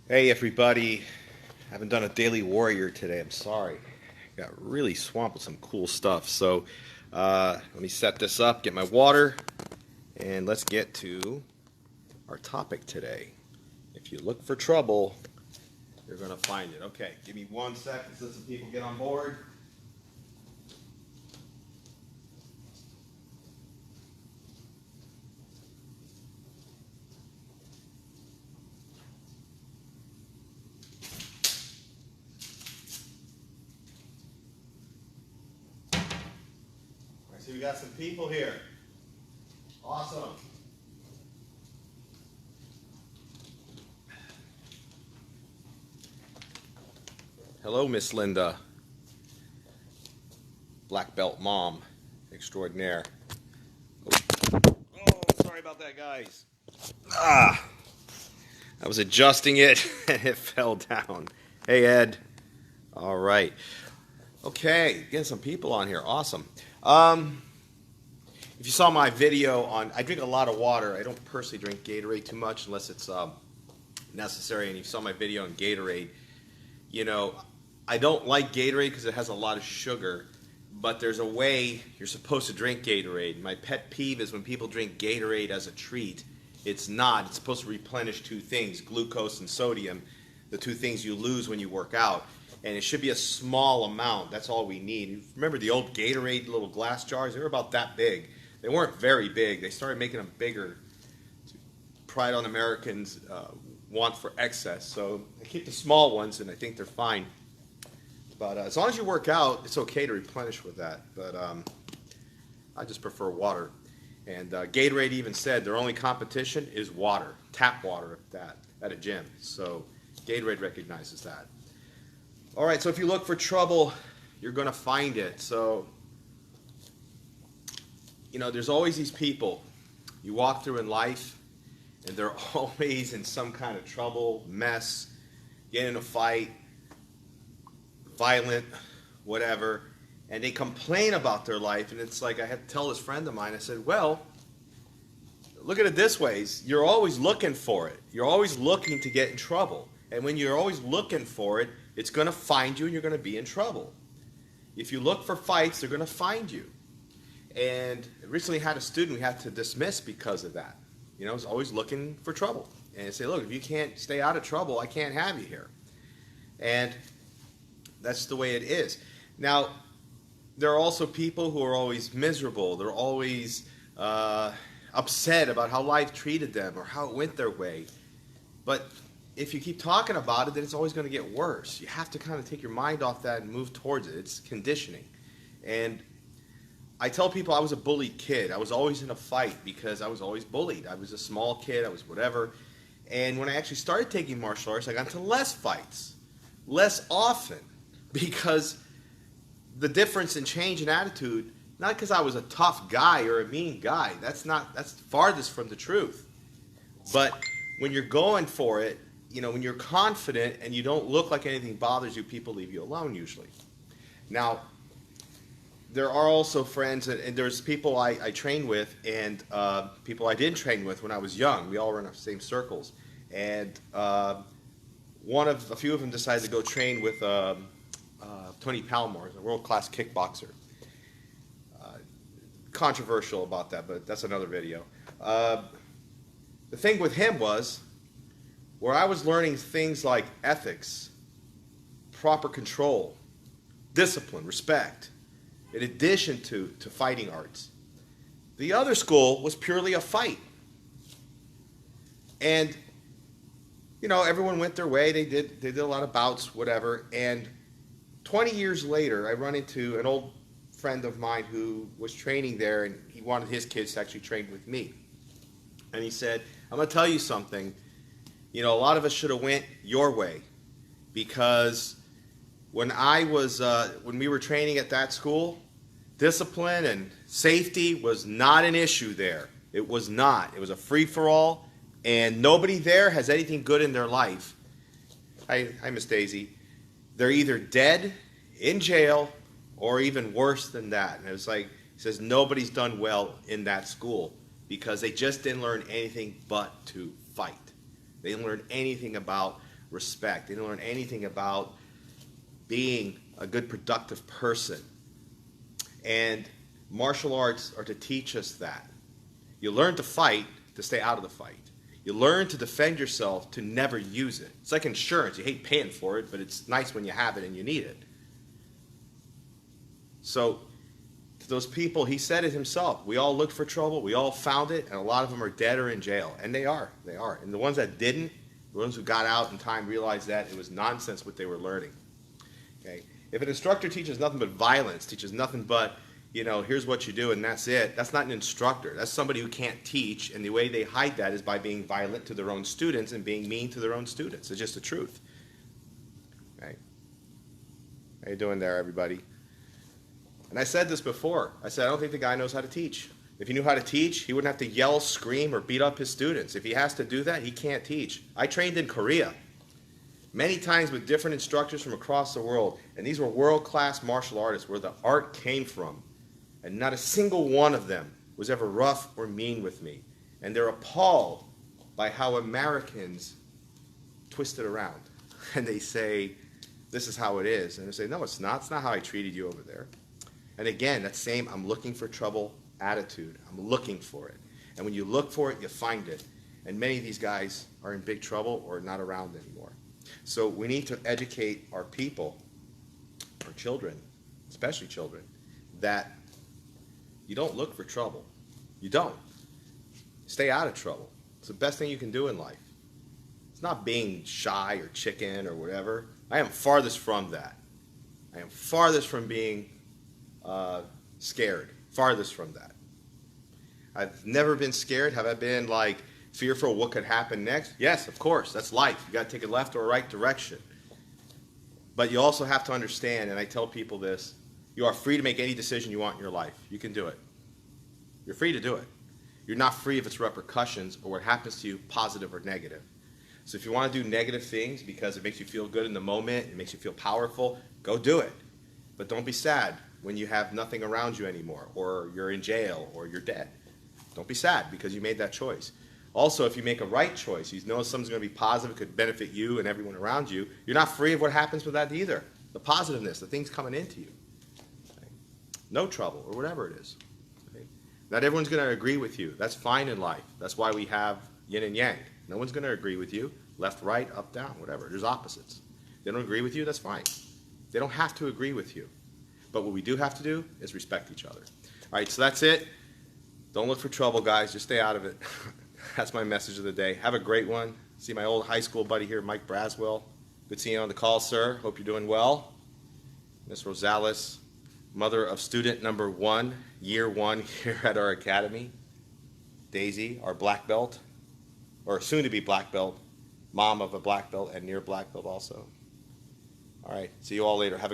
Hey everybody, haven't done a Daily Warrior today. I'm sorry. Got really swamped with some cool stuff. So let me set this up, get my water, and let's get to our topic today. If you look for trouble, you're going to find it. Okay, give me 1 second. Let some people get on board. I see we got some people here. Awesome. Hello, Miss Linda. Black belt mom extraordinaire. Oh, sorry about that, guys. Ah, I was adjusting it and it fell down. Hey, Ed. All right. Okay, getting some people on here. Awesome. If you saw my video on, I drink a lot of water. I don't personally drink Gatorade too much unless it's necessary. And you saw my video on Gatorade. You know, I don't like Gatorade because it has a lot of sugar. But there's a way you're supposed to drink Gatorade. My pet peeve is when people drink Gatorade as a treat. It's not. It's supposed to replenish two things, glucose and sodium, the two things you lose when you work out. And it should be a small amount. That's all we need. Remember the old Gatorade little glass jars? They were about that big. They weren't very big. They started making them bigger. Pride on Americans' want for excess. So I keep the small ones, and I think they're fine. But as long as you work out, it's okay to replenish with that. But I just prefer water. And Gatorade even said their only competition is water, tap water at a gym. So Gatorade recognizes that. All right, so if you look for trouble, you're going to find it. So, you know, there's always these people you walk through in life, and they're always in some kind of trouble, mess, get in a fight, violent, whatever, and they complain about their life. And it's like I had to tell this friend of mine, I said, well, look at it this way. You're always looking for it. You're always looking to get in trouble. And when you're always looking for it, it's going to find you and you're going to be in trouble. If you look for fights, they're going to find you. And I recently had a student we had to dismiss because of that. You know, he's always looking for trouble. And I say, look, if you can't stay out of trouble, I can't have you here. And that's the way it is. Now, there are also people who are always miserable. They're always upset about how life treated them or how it went their way. But if you keep talking about it, then it's always going to get worse. You have to kind of take your mind off that and move towards it. It's conditioning. And I tell people I was a bullied kid. I was always in a fight because I was always bullied. I was a small kid. I was whatever. And when I actually started taking martial arts, I got into less fights, less often, because the difference in change in attitude, not because I was a tough guy or a mean guy. That's farthest from the truth. But when you're going for it, you know, when you're confident and you don't look like anything bothers you, people leave you alone usually. Now, there are also friends, and there's people I train with and people I didn't train with when I was young. We all were in the same circles. And a few of them decided to go train with Tony Palmore, a world-class kickboxer. Controversial about that, but that's another video. The thing with him was, where I was learning things like ethics, proper control, discipline, respect, in addition to fighting arts. The other school was purely a fight. And, you know, everyone went their way. They did a lot of bouts, whatever. And 20 years later, I run into an old friend of mine who was training there, and he wanted his kids to actually train with me. And he said, I'm going to tell you something. You know, a lot of us should have went your way, because when we were training at that school, discipline and safety was not an issue there. It was not. It was a free-for-all, and nobody there has anything good in their life. Hi, Miss Daisy. They're either dead, in jail, or even worse than that. And it was like, he says, nobody's done well in that school because they just didn't learn anything but to fight. They didn't learn anything about respect. They didn't learn anything about being a good, productive person. And martial arts are to teach us that. You learn to fight to stay out of the fight. You learn to defend yourself to never use it. It's like insurance. You hate paying for it, but it's nice when you have it and you need it. So, to those people, he said it himself. We all looked for trouble. We all found it, and a lot of them are dead or in jail. And they are. They are. And the ones that didn't, the ones who got out in time, realized that it was nonsense what they were learning. Okay? If an instructor teaches nothing but violence, teaches nothing but, here's what you do and that's it, that's not an instructor. That's somebody who can't teach, and the way they hide that is by being violent to their own students and being mean to their own students. It's just the truth. Okay? How you doing there, everybody? And I said this before. I said, I don't think the guy knows how to teach. If he knew how to teach, he wouldn't have to yell, scream, or beat up his students. If he has to do that, he can't teach. I trained in Korea many times with different instructors from across the world, and these were world-class martial artists where the art came from. And not a single one of them was ever rough or mean with me. And they're appalled by how Americans twist it around. And they say, this is how it is. And I say, no, it's not. It's not how I treated you over there. And again, that same I'm looking for trouble attitude. I'm looking for it. And when you look for it, you find it. And many of these guys are in big trouble or not around anymore. So we need to educate our people, our children, especially children, that you don't look for trouble. You don't. Stay out of trouble. It's the best thing you can do in life. It's not being shy or chicken or whatever. I am farthest from that. I am farthest from being scared. Farthest from that. I've never been scared. Have I been fearful what could happen next? Yes, of course. That's life. You got to take a left or a right direction. But you also have to understand, and I tell people this, you are free to make any decision you want in your life. You can do it. You're free to do it. You're not free of its repercussions or what happens to you, positive or negative. So if you want to do negative things because it makes you feel good in the moment, it makes you feel powerful, go do it. But don't be sad when you have nothing around you anymore, or you're in jail, or you're dead. Don't be sad because you made that choice. Also, if you make a right choice, you know something's going to be positive, it could benefit you and everyone around you, you're not free of what happens with that either. The positiveness, the things coming into you. Okay? No trouble, or whatever it is. Okay? Not everyone's going to agree with you. That's fine in life. That's why we have yin and yang. No one's going to agree with you. Left, right, up, down, whatever. There's opposites. They don't agree with you, that's fine. They don't have to agree with you. But what we do have to do is respect each other. All right, so that's it. Don't look for trouble, guys. Just stay out of it. That's my message of the day. Have a great one. See my old high school buddy here, Mike Braswell. Good seeing you on the call, sir. Hope you're doing well. Miss Rosales, mother of student number 1, year 1 here at our academy. Daisy, our black belt, or soon to be black belt, mom of a black belt and near black belt also. All right, see you all later. Have a good